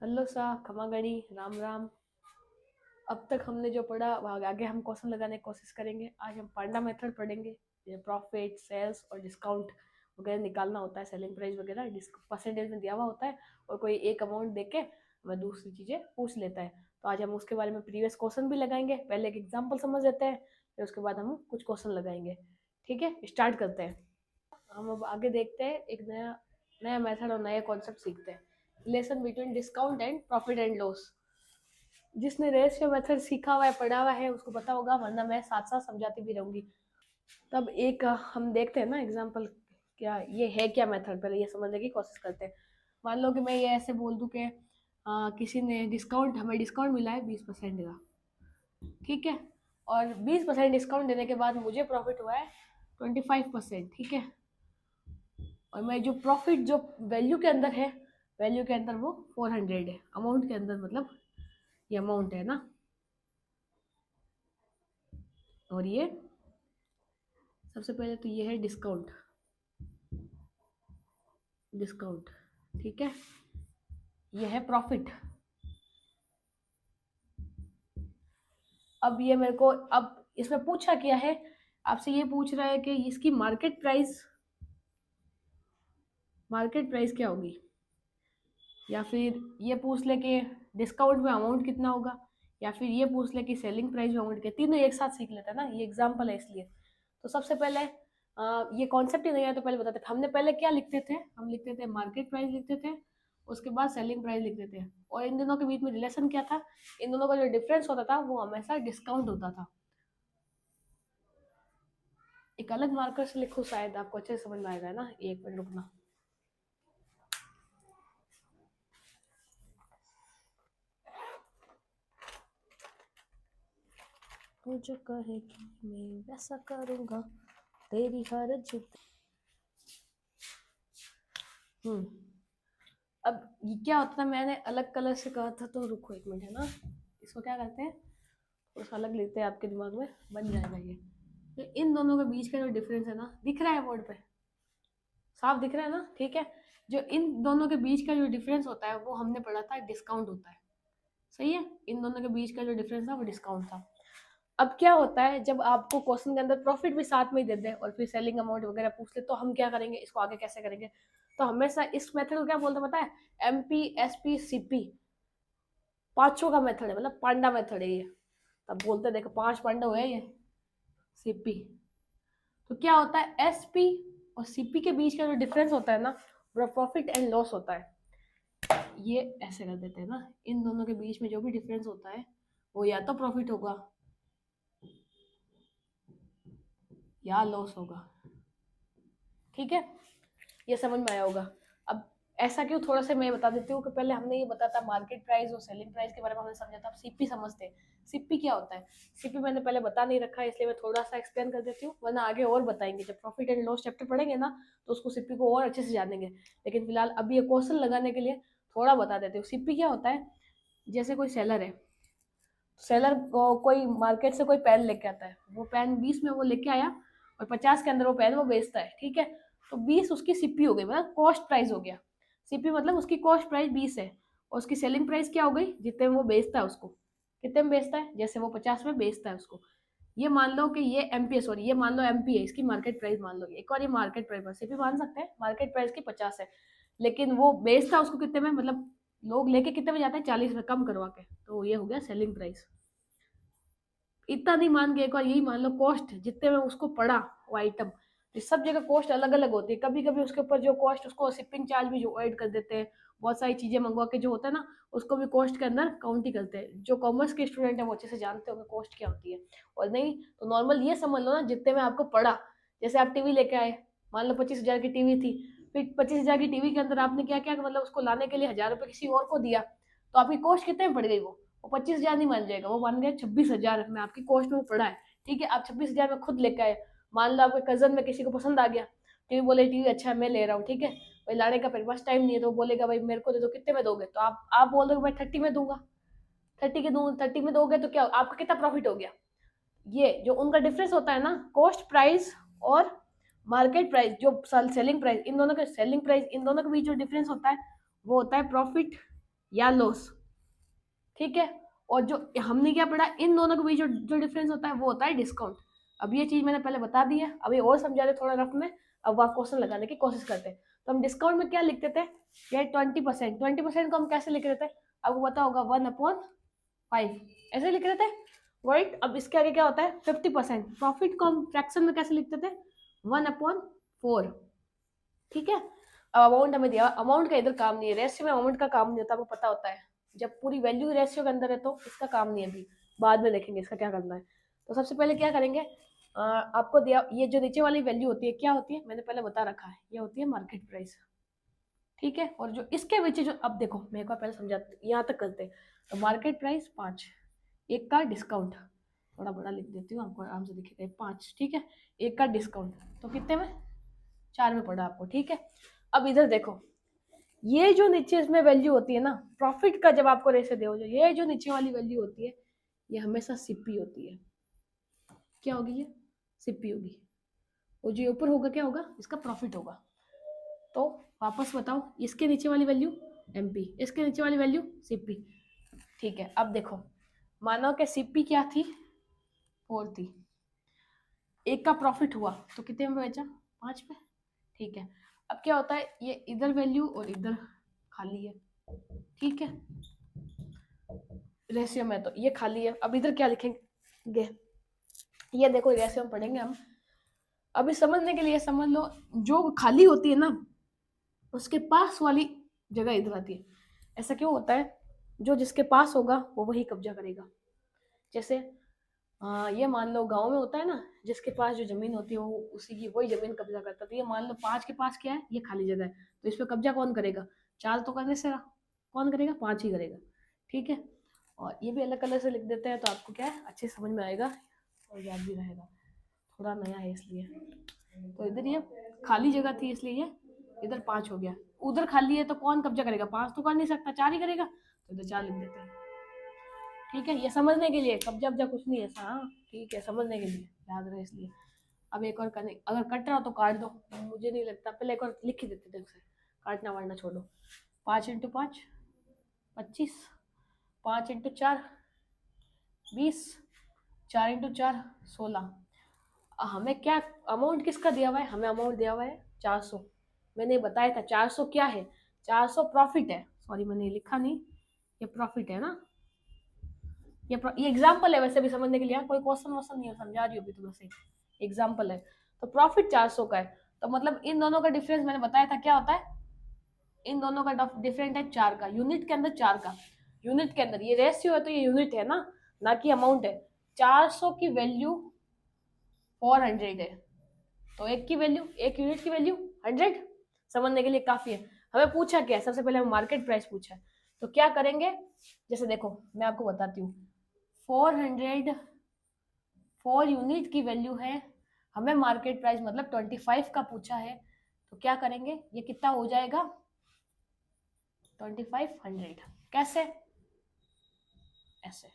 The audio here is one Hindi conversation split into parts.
हेलो सा खमागणी राम राम। अब तक हमने जो पढ़ा आगे हम क्वेश्चन लगाने की कोशिश करेंगे। आज हम पांडा मेथड पढ़ेंगे। ये प्रॉफिट सेल्स और डिस्काउंट वगैरह निकालना होता है, सेलिंग प्राइस वगैरह परसेंटेज में दिया हुआ होता है और कोई एक अमाउंट देके हमें दूसरी चीज़ें पूछ लेता है। तो आज हम उसके बारे में प्रीवियस क्वेश्चन भी लगाएंगे। पहले एक एग्जाम्पल समझ लेते हैं, फिर उसके बाद हम कुछ क्वेश्चन लगाएंगे। ठीक है, स्टार्ट करते हैं। हम अब आगे देखते हैं, एक नया नया मेथड और नया कॉन्सेप्ट सीखते हैं। Relation between discount and profit and loss. जिसने रेशियो मेथड सीखा हुआ है, पढ़ा हुआ है, उसको पता होगा, वरना मैं साथ साथ समझाती भी रहूंगी। तब एक हम देखते हैं ना एग्जांपल, क्या ये है क्या मेथड, पहले ये समझने की कोशिश करते हैं। मान लो कि मैं ये ऐसे बोल दूं कि किसी ने हमें डिस्काउंट मिला है 20% का। ठीक है, और 20% डिस्काउंट देने के बाद मुझे प्रॉफिट हुआ है 25%। ठीक है, और मैं जो प्रॉफिट जो वैल्यू के अंदर है, वैल्यू के अंदर वो 400 है, अमाउंट के अंदर मतलब ये अमाउंट है ना। और ये सबसे पहले तो ये है डिस्काउंट। डिस्काउंट ठीक है, ये है प्रॉफिट। अब ये मेरे को, अब इसमें पूछा क्या है, आपसे ये पूछ रहा है कि इसकी मार्केट प्राइस क्या होगी, या फिर ये पूछ ले कि डिस्काउंट में अमाउंट कितना होगा, या फिर ये पूछ ले कि सेलिंग प्राइस में अमाउंट क्या। तीनों एक साथ सीख लेते हैं ना, ये एग्जाम्पल है इसलिए। तो सबसे पहले ये कॉन्सेप्ट ही नहीं है तो पहले बताते थे। हमने पहले क्या लिखते थे, हम लिखते थे मार्केट प्राइस लिखते थे, उसके बाद सेलिंग प्राइस लिखते थे। और इन दोनों के बीच में रिलेशन क्या था, इन दोनों का जो डिफरेंस होता था वो हमेशा डिस्काउंट होता था। एक अलग मार्कर से लिखो, शायद आपको अच्छे से समझ में आएगा ना। एक मिनट रुकना। तू जो कहे कि मैं वैसा करूंगा, तेरी हर जिद। अब ये क्या होता था, मैंने अलग कलर से कहा था, तो रुको एक मिनट है ना। इसको क्या करते हैं, उस अलग लेते हैं, आपके दिमाग में बन जाएगा ये। तो इन दोनों के बीच का जो डिफरेंस है ना, दिख रहा है बोर्ड पे, साफ दिख रहा है ना। ठीक है, जो इन दोनों के बीच का जो डिफरेंस होता है वो हमने पढ़ा था डिस्काउंट होता है। सही है, इन दोनों के बीच का जो डिफरेंस था वो डिस्काउंट था। अब क्या होता है, जब आपको क्वेश्चन के अंदर प्रॉफिट भी साथ में ही दे दे और फिर सेलिंग अमाउंट वगैरह पूछ ले, तो हम क्या करेंगे, इसको आगे कैसे करेंगे। तो हमेशा इस मेथड को क्या बोलते हैं पता है, MPSP CP, पांचों का मेथड है, मतलब पांडा मेथड है ये। तब बोलते देखो 5 पांडा हुए ये CP। तो क्या होता है, SP और CP के बीच का जो डिफरेंस होता है ना, वो प्रॉफिट एंड लॉस होता है। ये ऐसे कर देते हैं ना, इन दोनों के बीच में जो भी डिफरेंस होता है वो या तो प्रॉफिट होगा या लॉस होगा। ठीक है, ये समझ में आया होगा। अब ऐसा क्यों, थोड़ा सा मैं बता देती हूँ कि पहले हमने ये बताया था मार्केट प्राइस और सेलिंग प्राइस के बारे में हमने समझा था। अब सीपी समझते हैं, सीपी क्या होता है। सीपी मैंने पहले बता नहीं रखा है, इसलिए मैं थोड़ा सा एक्सप्लेन कर देती हूँ, वरना आगे और बताएंगे जब प्रॉफिट एंड लॉस चैप्टर पढ़ेंगे ना, तो उसको सीपी को और अच्छे से जानेंगे। लेकिन फिलहाल अभी ये क्वेश्चन लगाने के लिए थोड़ा बता देती हूँ। सीपी क्या होता है, जैसे कोई सेलर है, सेलर कोई मार्केट से कोई पेन लेके आता है, वो पेन 20 में वो लेके आया और 50 के अंदर वो पेन वो बेचता है। ठीक है, तो 20 उसकी सीपी हो गई, मतलब कॉस्ट प्राइस हो गया। सीपी मतलब उसकी कॉस्ट प्राइस 20 है, और उसकी सेलिंग प्राइस क्या हो गई, जितने में वो बेचता है उसको। कितने में बेचता है, जैसे वो 50 में बेचता है उसको। ये मान लो कि ये एमपी, सॉरी ये मान लो एमपी है, इसकी मार्केट प्राइस मान लो। एक और ये मार्केट प्राइस, सीपी मान सकते हैं, मार्केट प्राइस की 50 है, लेकिन वो बेचता है उसको कितने में, मतलब लोग लेके कितने में जाते हैं, 40 में कम करवा के, तो ये हो गया सेलिंग प्राइस। इतना नहीं मान के, एक और यही मान लो कॉस्ट, जितने में उसको पड़ा वो आइटम। तो सब जगह कॉस्ट अलग अलग होती है, कभी कभी उसके ऊपर जो कॉस्ट, उसको शिपिंग चार्ज भी जो ऐड कर देते हैं। बहुत सारी चीजें मंगवा के जो होता है ना, उसको भी कॉस्ट के अंदर काउंट ही करते हैं। जो कॉमर्स के स्टूडेंट है वो अच्छे से जानते होंगे कॉस्ट क्या होती है। और नहीं तो नॉर्मल ये समझ लो ना, जितने में आपको पड़ा। जैसे आप टीवी लेके आए, मान लो 25,000 की टीवी थी, फिर 25,000 की टीवी के अंदर आपने क्या क्या, मतलब उसको लाने के लिए 1,000 रुपये किसी और को दिया, तो आपकी कॉस्ट कितने में पड़ गई, वो 25,000 नहीं मान जाएगा, वो मान गया 26,000 में आपकी कॉस्ट में पड़ा है। ठीक है, आप 26,000 में खुद लेके आए। मान लो आपके कजन में किसी को पसंद आ गया टीवी, बोले टीवी अच्छा है मैं ले रहा हूँ। ठीक है, भाई लाने का मेरे पास टाइम नहीं है, तो बोलेगा भाई मेरे को दे दो, कितने में दोगे, तो आप बोल दोगे भाई 30 में दूंगा। 30 में दोगे तो क्या आपका कितना प्रॉफिट हो गया। ये जो उनका डिफरेंस होता है ना, कॉस्ट प्राइस और मार्केट प्राइस, जो सेलिंग प्राइस, इन दोनों के सेलिंग प्राइस, इन दोनों के बीच जो डिफरेंस होता है वो होता है प्रॉफिट या लॉस, ठीक है। और जो हमने क्या पढ़ा, इन दोनों के बीच जो जो डिफरेंस होता है वो होता है डिस्काउंट। अब ये चीज मैंने पहले बता दी है, अभी और समझा दे थोड़ा रफ में। अब आप क्वेश्चन लगाने की कोशिश करते हैं। तो हम डिस्काउंट में क्या लिखते थे, ये 20%, 20% को हम कैसे लिख रहे थे, आपको पता होगा 1/5 ऐसे लिख रहे थे, राइट। अब इसके आगे क्या होता है 50%, प्रॉफिट को हम फ्रैक्शन में कैसे लिखते थे 1/4, ठीक है। अब अमाउंट हमें दिया, अमाउंट का इधर काम नहीं है, रेशियो में अमाउंट का काम नहीं होता, आपको पता होता है। जब पूरी वैल्यू रेशियो के अंदर है तो इसका काम नहीं है, अभी बाद में देखेंगे इसका क्या करना है। तो सबसे पहले क्या करेंगे, आपको दिया ये जो नीचे वाली वैल्यू होती है क्या होती है, मैंने पहले बता रखा है, ये होती है मार्केट प्राइस, ठीक है। और जो इसके नीचे जो, अब देखो मैं एक बार पहले समझा, यहाँ तक करते हैं। तो मार्केट प्राइस 5, एक का डिस्काउंट, थोड़ा बड़ा लिख देती हूँ आपको आराम से दिखेगा, 5, ठीक है। एक का डिस्काउंट तो कितने में, 4 में पड़ा आपको, ठीक है। अब इधर देखो, ये जो नीचे इसमें वैल्यू होती है ना प्रॉफिट का, जब आपको रेशो दे, ये जो नीचे वाली वैल्यू होती है ये हमेशा सीपी होती है। क्या होगी ये, सीपी होगी। और जो ऊपर होगा क्या होगा, इसका प्रॉफिट होगा। तो वापस बताओ, इसके नीचे वाली वैल्यू एमपी, इसके नीचे वाली वैल्यू सीपी, ठीक है। अब देखो, मानो कि सीपी क्या थी, 4 थी, एक का प्रॉफिट हुआ तो कितने में बेचा, 5 पे, ठीक है। अब क्या होता है, ये इधर वैल्यू और इधर खाली है, ठीक है। रेशियो में तो ये खाली है, अब इधर क्या लिखेंगे, ये देखो रेशियो में पढ़ेंगे हम। अभी समझने के लिए समझ लो, जो खाली होती है ना उसके पास वाली जगह इधर आती है। ऐसा क्यों होता है, जो जिसके पास होगा वो वही कब्जा करेगा। जैसे ये मान लो गांव में होता है ना, जिसके पास जो जमीन होती है वो उसी की वही जमीन कब्जा करता है। तो ये मान लो 5 के पास क्या है, ये खाली जगह है, तो इस पर कब्जा कौन करेगा, 4 तो करने से कौन करेगा, 5 ही करेगा, ठीक है। और ये भी अलग कलर से लिख देते हैं तो आपको क्या है अच्छे समझ में आएगा और याद भी रहेगा, थोड़ा नया है इसलिए। तो इधर ये खाली जगह थी इसलिए ये इधर 5 हो गया, उधर खाली है तो कौन कब्जा करेगा, 5 तो कर नहीं सकता, 4 ही करेगा, तो इधर 4 लिख देते हैं, ठीक है। ये समझने के लिए, कब्जा वब्जा कुछ नहीं है ऐसा, हाँ ठीक है, समझने के लिए याद रहे इसलिए। अब एक और करने, अगर कट रहा हो तो काट दो, मुझे नहीं लगता, पहले एक और लिख ही देते ढंग से, काटना वाटना छोड़ो। 5 × 5 25, 5 × 4 20, 4 × 4 16। हमें क्या अमाउंट किसका दिया हुआ है, हमें अमाउंट दिया हुआ है 400, मैंने बताया था 400 क्या है, 400 प्रॉफिट है, सॉरी मैंने लिखा नहीं, ये प्रॉफिट है ना, ये एग्जाम्पल है, वैसे भी समझने के लिए, कोई क्वेश्चन वोश्चन नहीं है, समझा रही होगी तुम्हें सही, एग्जाम्पल है। तो प्रॉफिट 400 का है, तो मतलब इन दोनों का डिफरेंस मैंने बताया था क्या होता है, इन दोनों का डिफरेंट है 4 का, यूनिट के अंदर 4 का, यूनिट के अंदर ये रेशियो है तो ये यूनिट है ना कि अमाउंट है। 400 की वैल्यू 400 है, तो एक की वैल्यू, एक यूनिट की वैल्यू 100, समझने के लिए काफी है। हमें पूछा क्या है, सबसे पहले हमें मार्केट प्राइस पूछा है, तो क्या करेंगे, जैसे देखो मैं आपको बताती हूँ, 400 4 यूनिट की वैल्यू है, हमें मार्केट प्राइस मतलब 25 का पूछा है, तो क्या करेंगे, ये कितना हो जाएगा 2500, कैसे, ऐसे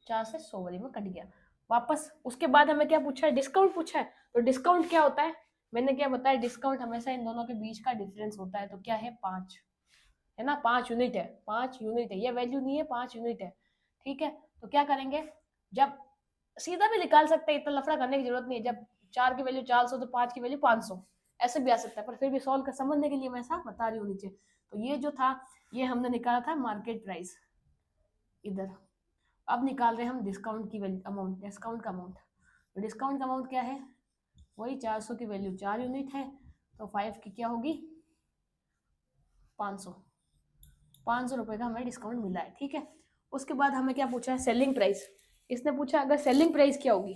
4 से 100 वाली में कट गया वापस। उसके बाद हमें क्या पूछा है, डिस्काउंट पूछा है, तो डिस्काउंट क्या होता है, मैंने क्या बताया, डिस्काउंट हमेशा इन दोनों के बीच का डिफरेंस होता है, तो क्या है 5 है ना, 5 यूनिट है, 5 यूनिट है, ये वैल्यू नहीं है 5 यूनिट है, ठीक है। तो क्या करेंगे, जब सीधा भी निकाल सकते हैं, इतना लफड़ा करने की जरूरत नहीं है, जब 4 की वैल्यू 400 तो 5 की वैल्यू 500, ऐसे भी आ सकता है, पर फिर भी सॉल्व कर समझने के लिए मैं ऐसा बता रही हूँ नीचे। तो ये जो था ये हमने निकाला था मार्केट प्राइस इधर। अब निकाल रहे हैं हम डिस्काउंट की वैल्यू, अमाउंट, डिस्काउंट का अमाउंट। तो डिस्काउंट का अमाउंट क्या है, वही 400 की वैल्यू 4 यूनिट है, तो 5 की क्या होगी 500, 500 रुपए का हमें डिस्काउंट मिला है, ठीक है। उसके बाद हमें क्या पूछा है, सेलिंग प्राइस, इसने पूछा अगर सेलिंग प्राइस क्या होगी,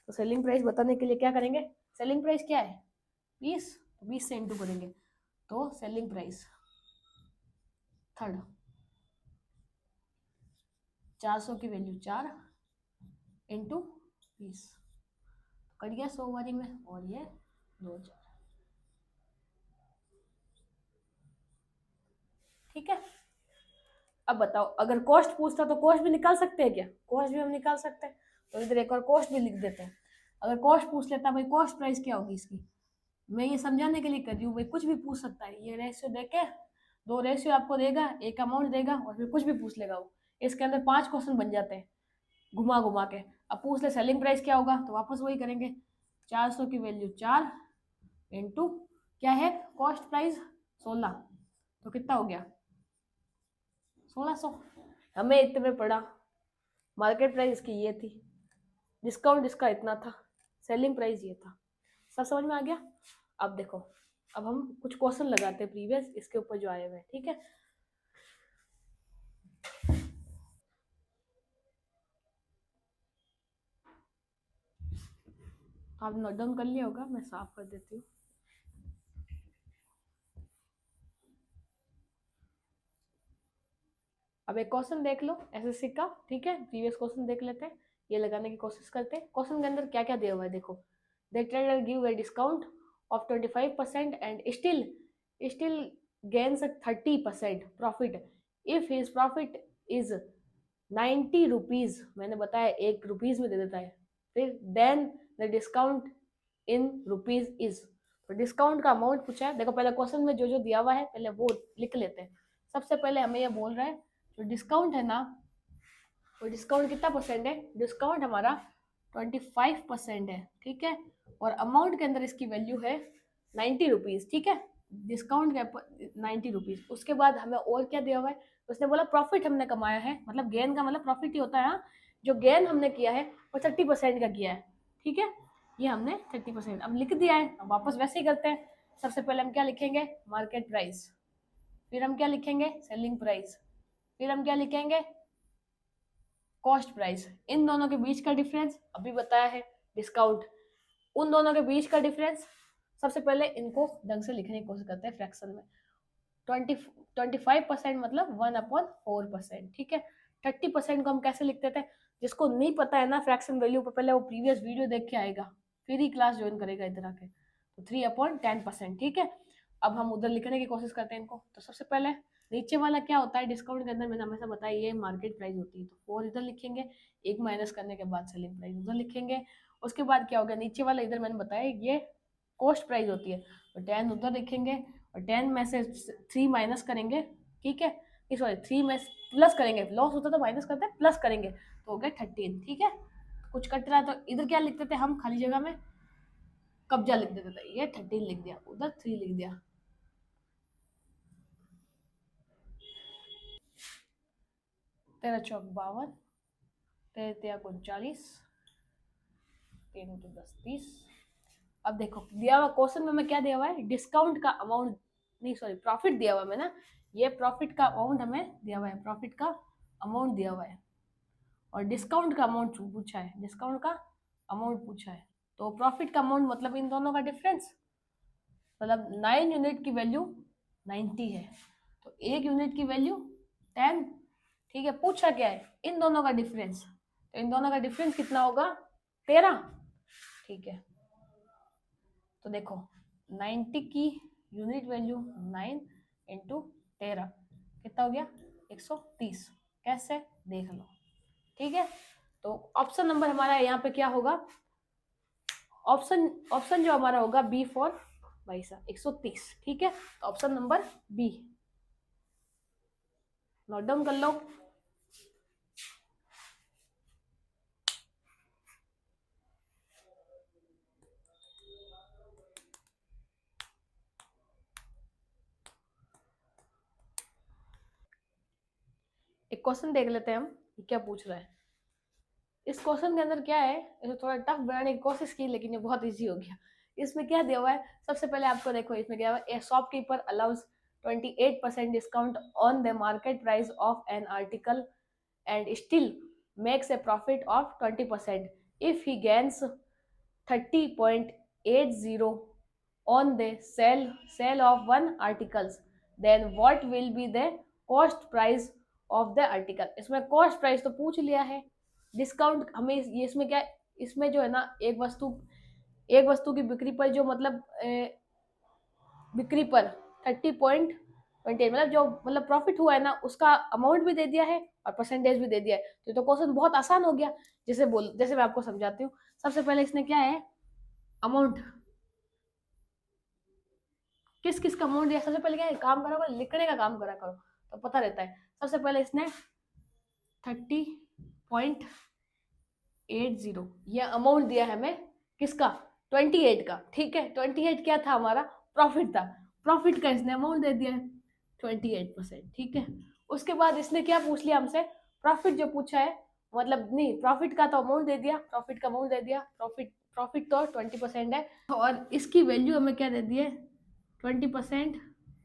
तो सेलिंग प्राइस बताने के लिए क्या करेंगे, सेलिंग प्राइस क्या है 20, तो 20 से इंटू करेंगे, तो सेलिंग प्राइस थर्ड, 400 की वैल्यू 4 इंटू 20, कट गया 100 वाली में, और ये 2000, ठीक है। अब बताओ अगर कॉस्ट पूछता तो कॉस्ट भी निकाल सकते हैं क्या, कॉस्ट भी हम निकाल सकते हैं, तो इधर एक और कॉस्ट भी लिख देते हैं। अगर कॉस्ट पूछ लेता भाई कॉस्ट प्राइस क्या होगी इसकी, मैं ये समझाने के लिए कर रही हूँ भाई, कुछ भी पूछ सकता है, ये रेशियो देके दो रेशियो आपको देगा, एक अमाउंट देगा और फिर कुछ भी पूछ लेगा वो। इसके अंदर 5 क्वेश्चन बन जाते हैं घुमा घुमा के। अब पूछ ले सेलिंग प्राइस क्या होगा, तो वापस वही करेंगे, 400 की वैल्यू 4 इंटू क्या है कॉस्ट प्राइस 16, तो कितना हो गया 1600। हमें इतने में पड़ा, मार्केट प्राइस इसकी ये थी, डिस्काउंट इसका इतना था, सेलिंग प्राइस ये था। सब समझ में आ गया। अब देखो, अब हम कुछ क्वेश्चन लगाते हैं प्रीवियस इसके ऊपर जो आए हुए हैं, ठीक है। आप नोट डाउन कर लिया होगा, मैं साफ कर देती हूँ। अब एक क्वेश्चन देख लो एसएससी का, ठीक है, प्रीवियस क्वेश्चन देख लेते हैं, ये लगाने की कोशिश करते हैं। क्वेश्चन के अंदर क्या क्या दिया हुआ है देखो, the trader give a discount of 25% and still gains 30% profit if his profit is 90 rupees, मैंने बताया 1 रुपीज में दे देता है, फिर then the discount in rupees is, तो डिस्काउंट का अमाउंट पूछा है। देखो पहले क्वेश्चन में जो जो दिया हुआ है पहले वो लिख लेते हैं। सबसे पहले हमें ये बोल रहा है जो डिस्काउंट है ना, वो डिस्काउंट कितना परसेंट है, डिस्काउंट हमारा 25% है, ठीक है, और अमाउंट के अंदर इसकी वैल्यू है 90 रुपीज, ठीक है, डिस्काउंट के 90 रुपीज। उसके बाद हमें और क्या दिया हुआ है, उसने बोला प्रॉफिट हमने कमाया है, मतलब गेन का मतलब प्रॉफिट ही होता है, हाँ? जो गेन हमने किया है वो 30% का किया है, ठीक है, ये हमने 30% अब लिख दिया है। अब वापस वैसे ही करते हैं। सबसे पहले हम क्या लिखेंगे, मार्केट प्राइस, फिर हम क्या लिखेंगे, सेलिंग प्राइस, फिर हम क्या लिखेंगे, कॉस्ट प्राइस। इन दोनों के बीच का डिफरेंस अभी बताया है डिस्काउंट, उन दोनों के बीच का डिफरेंस। सबसे पहले इनको ढंग से लिखने की कोशिश करते हैं फ्रैक्शन में। 25% मतलब 1/4%, ठीक है। 30% को हम कैसे लिखते थे, जिसको नहीं पता है ना फ्रैक्शन वैल्यू पर, पहले वो प्रीवियस वीडियो देख के आएगा, फिर ही क्लास ज्वाइन करेगा इधर आके। तो 3/10%, ठीक है। अब हम उधर लिखने की कोशिश करते हैं इनको। तो सबसे पहले नीचे वाला क्या होता है डिस्काउंट के अंदर, मैंने हमेशा बताया ये मार्केट प्राइस होती है, तो 4 इधर लिखेंगे, एक माइनस करने के बाद सेलिंग प्राइस उधर लिखेंगे। उसके बाद क्या हो गया, नीचे वाला इधर मैंने बताया ये कॉस्ट प्राइस होती है, तो 10 उधर लिखेंगे, और 10 में से 3 माइनस करेंगे, ठीक है, सॉरी 3 में प्लस करेंगे, लॉस होता तो माइनस करते हैं, प्लस करेंगे तो हो गया 13, ठीक है। कुछ कट रहा है तो इधर क्या लिखते थे हम, खाली जगह में कब्जा लिख देते थे, ये 13 लिख दिया, उधर 3 लिख दिया। तेरह चौक 52, तेरह तेरह 39, 3 × 10 30। अब देखो दिया हुआ क्वेश्चन में हमें क्या दिया हुआ है, डिस्काउंट का अमाउंट, नहीं सॉरी प्रॉफिट दिया हुआ है ना, ये प्रॉफिट का अमाउंट हमें दिया हुआ है, प्रॉफिट का अमाउंट दिया हुआ है, और डिस्काउंट का अमाउंट पूछा है, डिस्काउंट का अमाउंट पूछा है। तो प्रॉफिट का अमाउंट मतलब इन दोनों का डिफरेंस, मतलब 9 यूनिट की वैल्यू 90 है, तो 1 यूनिट की वैल्यू 10, ठीक है। पूछा क्या है, इन दोनों का डिफरेंस, तो इन दोनों का डिफरेंस कितना होगा 13, ठीक है। तो देखो 90 की यूनिट वैल्यू 9 इंटू 13 कितना हो गया 130, कैसे देख लो, ठीक है। तो ऑप्शन नंबर हमारा यहाँ पे क्या होगा, ऑप्शन ऑप्शन जो हमारा होगा बी फॉर भाई साहब 130, ठीक है। तो option number B note down कर लो। एक क्वेश्चन देख लेते हैं हम, क्या पूछ रहा है। इस क्वेश्चन के अंदर क्या है, इसे थोड़ा टफ बनाने की कोशिश की लेकिन ये बहुत इजी हो गया। इसमें क्या दिया हुआ है, सबसे पहले आपको देखो इसमें क्या हुआ, ए shopkeeper allows 28% discount on the market price of an article and still makes a profit of 20% if he gains 30.80 on the sale of one articles, then what will be the cost price of the article। इसमें cost price तो पूछ लिया है, डिस्काउंट हमें ये इसमें क्या, इसमें जो है ना एक वस्तु की बिक्री पर जो मतलब बिक्री पर 30.28 मतलब जो मतलब प्रॉफिट हुआ है ना उसका अमाउंट भी दे दिया है और परसेंटेज भी दे दिया है, तो क्वेश्चन बहुत आसान हो गया। जैसे मैं आपको समझाती हूँ। सबसे पहले इसने क्या है, अमाउंट किस किस का अमाउंट दिया, सबसे पहले क्या काम करा करो, लिखने का काम करा करो तो पता रहता है। सबसे पहले इसने 30.80 ये अमाउंट दिया है हमें, किसका, 28 का, ठीक है। 28 क्या था हमारा, प्रॉफिट था, प्रॉफिट का इसने अमाउंट दे दिया है 28%, ठीक है। उसके बाद इसने क्या पूछ लिया हमसे, प्रॉफिट जो पूछा है, मतलब नहीं, प्रॉफिट का तो अमाउंट दे दिया, प्रॉफिट का अमाउंट दे दिया, प्रॉफिट प्रॉफिट तो 20% है, और इसकी वैल्यू हमें क्या दे दी है, 20%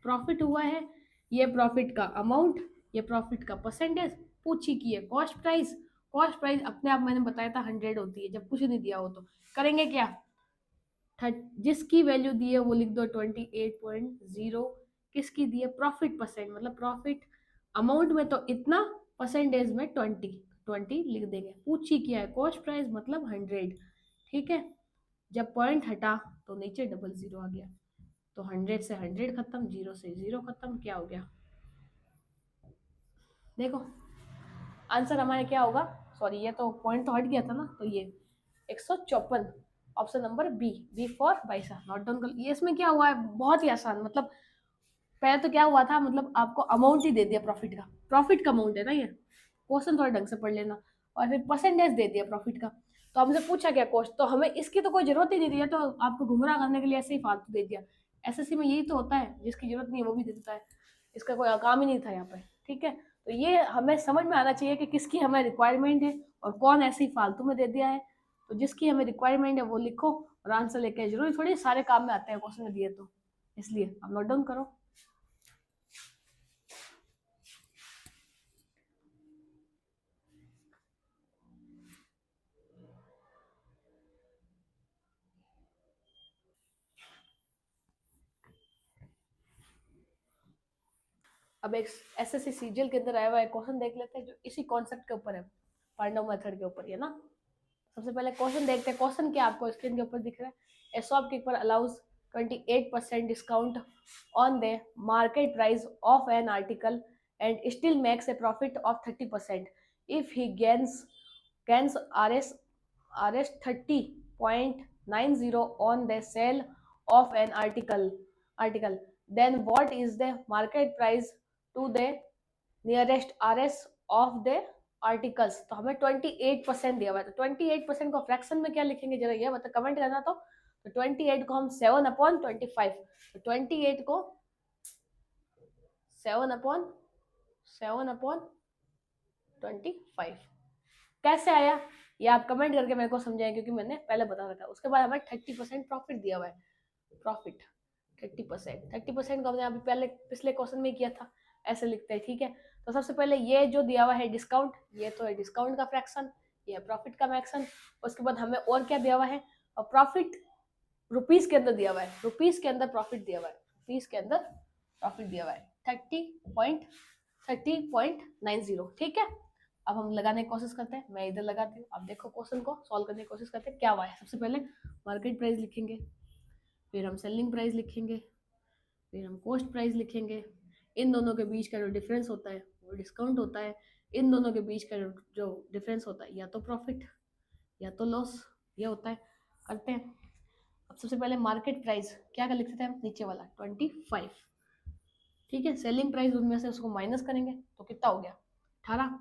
प्रॉफिट हुआ है, ये प्रॉफिट का अमाउंट, ये प्रॉफिट का परसेंटेज पूछी की है। कॉस्ट प्राइस, कॉस्ट प्राइस अपने आप मैंने बताया था 100 होती है जब कुछ नहीं दिया हो तो। करेंगे क्या, जिसकी वैल्यू दी है वो लिख दो 28.0, किसकी दी है, प्रॉफिट परसेंट, मतलब प्रॉफिट अमाउंट में तो इतना, परसेंटेज में 20 लिख देंगे। पूछी क्या है, कॉस्ट प्राइस मतलब 100, ठीक है। जब पॉइंट हटा तो नीचे डबल जीरो आ गया, तो 100 से 100 खत्म, 0 से 0 खत्म, क्या हो गया, देखो आंसर हमारे क्या होगा, सॉरी ये तो पॉइंट तो हट गया था ना, तो ये 154, option number B, B for बाईसा, नोट डाउन कर। ये इसमें क्या हुआ है, बहुत ही आसान, मतलब पहले तो क्या हुआ था, मतलब आपको अमाउंट ही दे दिया प्रॉफिट का, प्रॉफिट का अमाउंट है ना ये, क्वेश्चन थोड़ा ढंग से पढ़ लेना, और फिर परसेंटेज दे दिया प्रॉफिट का। तो हमसे पूछा क्या कॉस्ट, तो हमें इसकी तो कोई जरूरत ही नहीं दी, तो आपको गुमराह करने के लिए ऐसे ही फालतू दे दिया। एसएससी में यही तो होता है, जिसकी जरूरत नहीं है वो भी दे देता है, इसका कोई काम ही नहीं था यहाँ पे, ठीक है। तो ये हमें समझ में आना चाहिए कि किसकी हमें रिक्वायरमेंट है और कौन ऐसे ही फालतू में दे दिया है। तो जिसकी हमें रिक्वायरमेंट है वो लिखो और आंसर लेके, जरूरी थोड़ी सारे काम में आते हैं क्वेश्चन में दिए, तो इसलिए आप नोट डाउन करो। अब एक एसएससी सीजीएल के अंदर आया हुआ एक क्वेश्चन देख लेते हैं जो इसी कॉन्सेप्ट के ऊपर है, पांडव मेथड के ऊपर, है ना। सबसे पहले क्वेश्चन देखते हैं, क्वेश्चन क्या आपको स्क्रीन के ऊपर दिख रहा है, ए shopkeeper allows 28% discount on the market price of an article and still makes a profit of 30% if he gains rs 30.90 on the sale of an article, then what is the market price to the nearest R S of the articles. तो हमें 28% दिया हुआ है, तो 28% को फ्रैक्शन में क्या लिखेंगे जरा ये बता, कमेंट करना। तो 28 को हम 7/25, तो 28 को 7/25 कैसे आया, ये आप कमेंट करके मेरे को समझाएं, क्योंकि मैंने पहले बता रखा है। उसके बाद हमें 30% प्रॉफिट दिया हुआ है, प्रॉफिट 30% को हमने अभी पहले पिछले क्वेश्चन में किया था, ऐसे लिखते हैं, ठीक है। तो सबसे पहले ये जो दिया हुआ है डिस्काउंट, ये तो है डिस्काउंट का फ्रैक्शन, ये है प्रॉफिट का फ्रैक्शन। उसके बाद हमें और क्या दिया हुआ है, और प्रॉफिट रुपीज के अंदर दिया हुआ है, रुपीज के अंदर प्रॉफिट दिया हुआ है, रुपीज के अंदर प्रॉफिट दिया हुआ है 30.90, ठीक है। अब हम लगाने की कोशिश करते हैं, मैं इधर लगाती हूँ, अब देखो क्वेश्चन को सॉल्व करने की कोशिश करते हैं क्या हुआ है। सबसे पहले मार्केट प्राइस लिखेंगे, फिर हम सेलिंग प्राइस लिखेंगे, फिर हम कॉस्ट प्राइस लिखेंगे। इन दोनों के बीच का जो डिफरेंस होता है वो डिस्काउंट होता है। इन दोनों के बीच का जो डिफरेंस होता है या तो प्रॉफिट या तो लॉस, ये होता है। करते हैं। अब सबसे पहले मार्केट प्राइस क्या कर लिखते थे हम, नीचे वाला 25, ठीक है। सेलिंग प्राइस उनमें से उसको माइनस करेंगे तो कितना हो गया, 18।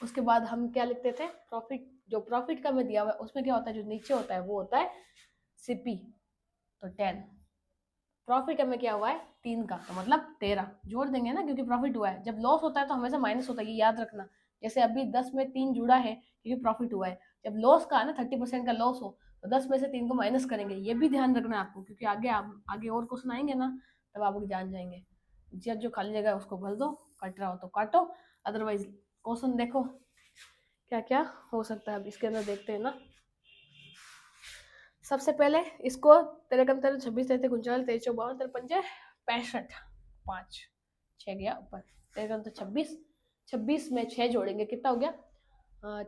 उसके बाद हम क्या लिखते थे, प्रॉफिट, जो प्रॉफिट का में दिया हुआ है उसमें क्या होता है, जो नीचे होता है वो होता है सीपी, तो 10। प्रॉफिट हमें क्या हुआ है 3 का, तो मतलब 13 जोड़ देंगे ना, क्योंकि प्रॉफिट हुआ है। जब लॉस होता है तो हमेशा माइनस होता है, ये याद रखना। जैसे अभी 10 में 3 जुड़ा है क्योंकि प्रॉफिट हुआ है। जब लॉस का है ना 30% का लॉस हो तो 10 में से 3 को माइनस करेंगे, ये भी ध्यान रखना आपको, क्योंकि आगे और क्वेश्चन आएंगे ना, तब आप जान जाएंगे। जो खाली जगह है उसको भर दो, कट रहा हो तो काटो, अदरवाइज क्वेश्चन देखो क्या क्या हो सकता है। अब इसके अंदर देखते हैं ना। सबसे पहले इसको 13 26 33 39 23 54 53 65 5 6 गया ऊपर, 13 26, 26 में 6 जोड़ेंगे कितना हो गया,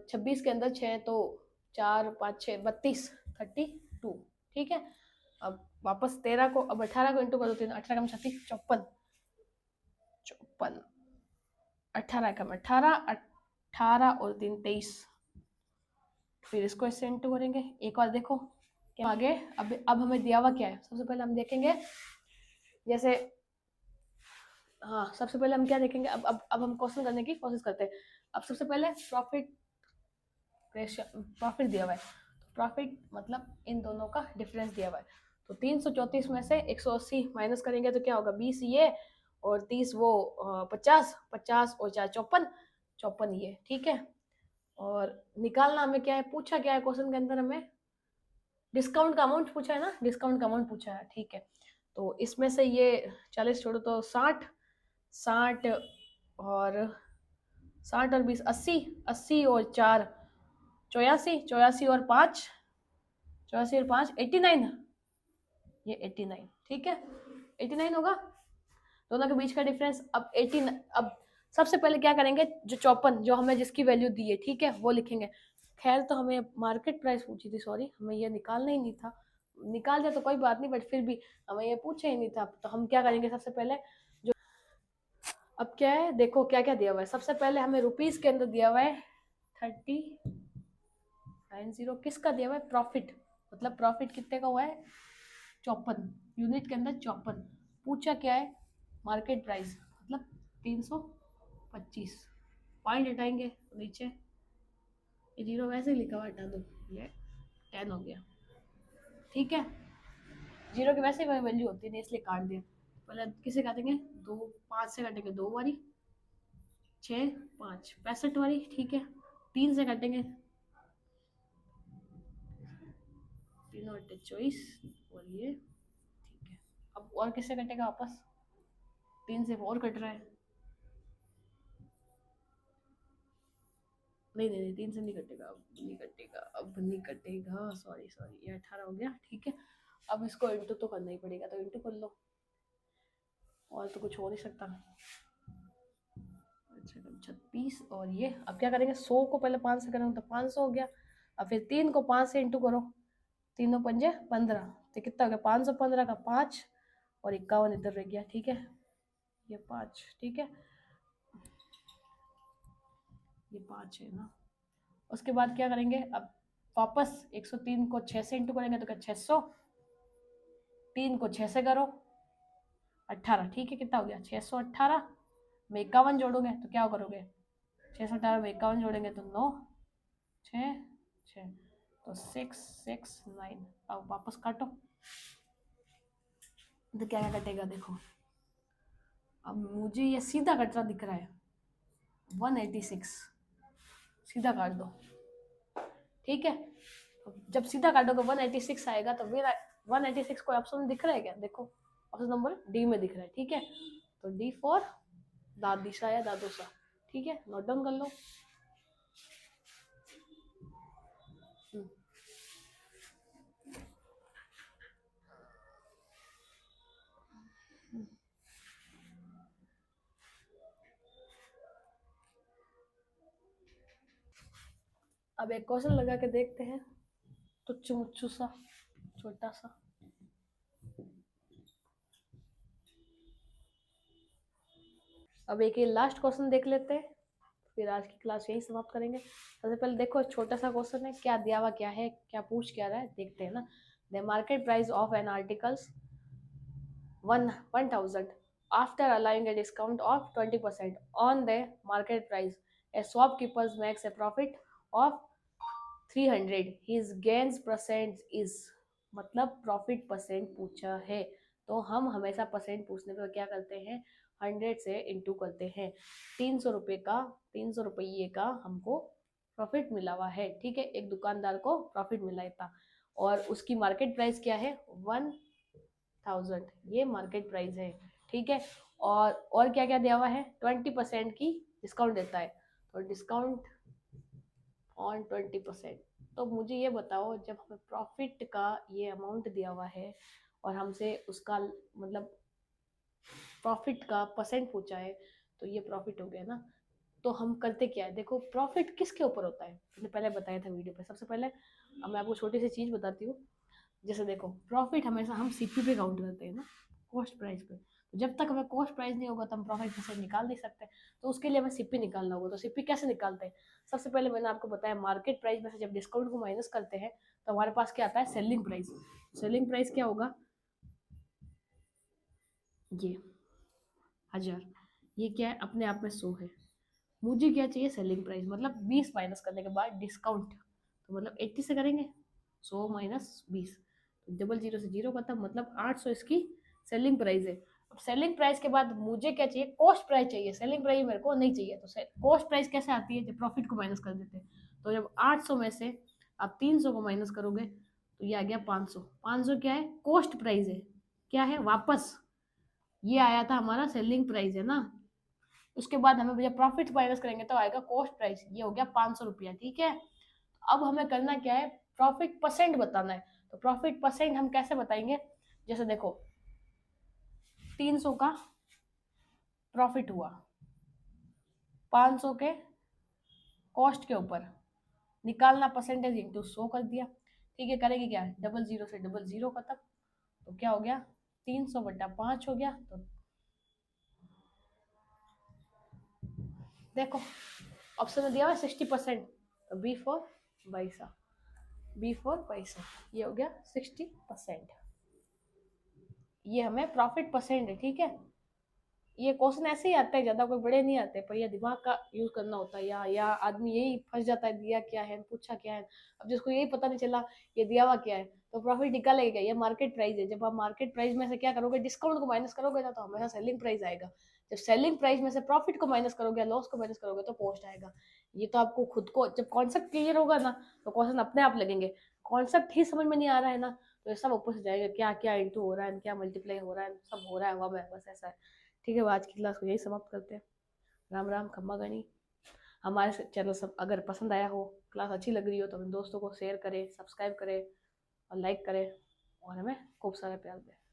26 के अंदर 6 तो 4 5 6 32, 32, ठीक है। अब वापस 13 को, अब 18 को इंटू कर दो 3, 18 कम 36 54, 54, 18 कम 18, 18 और 3 23। फिर इसको इससे इंटू करेंगे, एक बार देखो क्या आगे अब हमें दिया हुआ क्या है, सबसे पहले हम देखेंगे जैसे, हाँ सबसे पहले हम क्या देखेंगे, अब हम क्वेश्चन करने की कोशिश करते हैं। अब सबसे पहले प्रॉफिट दिया हुआ है, तो प्रॉफिट मतलब इन दोनों का डिफरेंस दिया हुआ है। तो 334 में से 180 माइनस करेंगे तो क्या होगा, 20 ये और 30 वो, 50 और 4 54, 54 ये, ठीक है। और निकालना हमें क्या है, पूछा क्या है क्वेश्चन के अंदर, हमें डिस्काउंट का अमाउंट पूछा है ना, डिस्काउंट का अमाउंट पूछा है, ठीक है। तो इसमें से ये 40 छोड़ो तो 60, 60 और 20 80, 80 और 4 84, 84 और 5, 84 और 5 89, ये 89, ठीक है, 89 होगा दोनों के बीच का डिफरेंस। अब 18, अब सबसे पहले क्या करेंगे, जो 54 जो हमें जिसकी वैल्यू दी है, ठीक है, वो लिखेंगे। खैर तो हमें मार्केट प्राइस पूछी थी, सॉरी हमें ये निकालना ही नहीं था, निकाल जाए तो कोई बात नहीं, बट फिर भी हमें ये पूछा ही नहीं था। तो हम क्या करेंगे सबसे पहले, जो अब क्या है देखो क्या क्या दिया हुआ है। सबसे पहले हमें रुपीस के अंदर दिया हुआ है 3090, किसका दिया हुआ है, प्रॉफिट, मतलब प्रॉफिट कितने का हुआ है, 54 यूनिट के अंदर 54। पूछा क्या है, मार्केट प्राइस मतलब 325, पॉइंट हटाएंगे नीचे, ये जीरो वैसे ही लिखा हुआ हटा दो, ये 10 हो गया, ठीक है। जीरो की वैसे ही वैल्यू होती है इसलिए काट दिया। पहले किसे काटेंगे, 5 से काटेंगे 2 बारी, 6 5 65 वाली, ठीक है। 3 से काटेंगे 3 और 24 और ये, ठीक है। अब और किससे कटेगा वापस, 3 से 4 कट रहा है, नहीं 3 से नहीं कटेगा, अब नहीं कटेगा, सॉरी ये 18 हो गया, ठीक है। अब इसको इंटू तो करना ही पड़ेगा, तो इंटू कर लो, और तो कुछ हो नहीं सकता। अच्छा 36 और ये, अब क्या करेंगे, 100 को पहले 5 से करेंगे तो 500 हो गया। अब फिर 3 को 5 से इंटू करो, तीनों पंजे 15, तो कितना हो गया, 515 का 5 और 51 इधर रह गया, ठीक है, ये 5, ठीक है, ये 5 है ना। उसके बाद क्या करेंगे, अब वापस 103 को 6 से इंटू करेंगे तो क्या 600, 3 को 6 से करो 18, ठीक है, कितना हो गया 618 में 51 जोड़ोगे तो क्या करोगे, 618 में 51 जोड़ेंगे तो 9 6 6, तो 669। अब वापस काटो तो क्या क्या कटेगा देखो, अब मुझे ये सीधा कटरा दिख रहा है 186, सीधा काट दो, ठीक है। जब सीधा काटोगे 186 आएगा, तो फिर 186 कोई ऑप्शन दिख रहा है क्या, देखो ऑप्शन नंबर डी में दिख रहा है, ठीक है। तो डी फॉर दादिशा या दादोसा, ठीक है, नोट डाउन कर लो। अब एक क्वेश्चन लगा के देखते हैं, तुच्छ मुच्छु सा, छोटा सा। अब एक ये लास्ट क्वेश्चन देख लेते हैं, फिर आज की क्लास यही समाप्त करेंगे। सबसे पहले देखो छोटा सा क्वेश्चन है, क्या दिया हुआ क्या है, क्या पूछ क्या रहा है, देखते हैं ना। The market price of an articles 1000 after allowing a discount of 20% on the market price, a shopkeeper makes a profit of 300, his gains percent is, मतलब प्रॉफिट परसेंट पूछा है, तो हम हमेशा परसेंट पूछने पर क्या करते हैं, 100 से इंटू करते हैं। 300 रुपये का हमको प्रॉफिट मिला हुआ है, ठीक है, एक दुकानदार को प्रॉफिट मिला था, और उसकी मार्केट प्राइस क्या है 1000, ये मार्केट प्राइस है, ठीक है। और क्या क्या दिया हुआ है, 20% की डिस्काउंट देता है, तो डिस्काउंट ऑन 20%। तो मुझे ये बताओ, जब हमें प्रॉफिट का ये अमाउंट दिया हुआ है और हमसे उसका मतलब प्रॉफिट का परसेंट पूछा है, तो ये प्रॉफिट हो गया ना। तो हम करते क्या है, देखो प्रॉफिट किसके ऊपर होता है, मैंने पहले बताया था वीडियो पे। सबसे पहले अब मैं आपको छोटी सी चीज़ बताती हूँ, जैसे देखो प्रॉफिट हमेशा हम सीपी पे काउंट करते हैं ना, कॉस्ट प्राइस पे। जब तक हमें कॉस्ट प्राइस नहीं होगा तो हम प्रॉफिट परसेंट निकाल नहीं सकते। तो उसके लिए हमें सीपी निकालना होगा। तो सीपी कैसे निकालते हैं? सबसे पहले मैंने आपको बताया मार्केट प्राइस में से जब डिस्काउंट को माइनस करते हैं तो हमारे पास क्या आता है? Selling price. सेलिंग प्राइस क्या होगा? ये 1000। ये क्या है? अपने आप में 100 है। मुझे क्या चाहिए? सेलिंग प्राइस, मतलब 20 माइनस करने के बाद डिस्काउंट, तो मतलब 80 से करेंगे, 100 माइनस 20, तो डबल जीरो से जीरो खत्म, मतलब 800 इसकी सेलिंग प्राइस है। अब सेलिंग प्राइस के बाद मुझे क्या चाहिए? कॉस्ट प्राइस चाहिए। सेलिंग प्राइस मेरे को नहीं चाहिए। तो कॉस्ट प्राइस कैसे आती है? जब प्रॉफिट को माइनस कर देते हैं। तो जब 800 में से आप 300 को माइनस करोगे तो ये आ गया 500। 500 क्या है? कॉस्ट प्राइस है। क्या है? वापस ये आया था हमारा सेलिंग प्राइस है ना। उसके बाद हमें जब प्रॉफिट माइनस करेंगे तो आएगा कॉस्ट प्राइस। ये हो गया 500 रुपया। ठीक है, अब हमें करना क्या है? प्रॉफिट परसेंट बताना है। तो प्रॉफिट परसेंट हम कैसे बताएंगे? जैसे देखो 300 का प्रॉफिट हुआ, 500 के कॉस्ट के ऊपर निकालना परसेंटेज इंटू 100 कर दिया। ठीक है, करेंगे क्या? डबल जीरो से डबल जीरो खत्म, तो क्या हो गया? 300/5 हो गया। तो देखो ऑप्शन में दिया हुआ 60%, तो B4 पैसा, B4 पैसा, ये हो गया 60%। ये हमें प्रॉफिट परसेंट है। ठीक है, ये क्वेश्चन ऐसे ही आता है, ज्यादा कोई बड़े नहीं आते, पर ये दिमाग का यूज करना होता है। या आदमी यही फंस जाता है, दिया क्या है, पूछा क्या है। अब जिसको यही पता नहीं चला ये दिया हुआ क्या है, तो प्रॉफिट निकालेगा क्या? ये मार्केट प्राइस है। जब आप मार्केट प्राइस में से क्या करोगे? डिस्काउंट को माइनस करोगे ना, तो हमेशा सेलिंग प्राइस आएगा। जब सेलिंग प्राइस में से प्रॉफिट को माइनस करोगे, लॉस को माइनस करोगे, तो कॉस्ट आएगा। ये तो आपको खुद को जब कॉन्सेप्ट क्लियर होगा ना तो क्वेश्चन अपने आप लगेंगे। कॉन्सेप्ट ही समझ में नहीं आ रहा है ना, तो ये सब ऊपर से जाएगा, क्या क्या इंटू हो रहा है, क्या मल्टीप्लाई हो रहा है, सब हो रहा है हवा में, बस ऐसा है। ठीक है, आज की क्लास को यही समाप्त करते हैं। राम राम, खम्मा गणी। हमारे चैनल सब अगर पसंद आया हो, क्लास अच्छी लग रही हो, तो अपने दोस्तों को शेयर करें, सब्सक्राइब करें और लाइक करें, और हमें खूब सारा प्यार दें।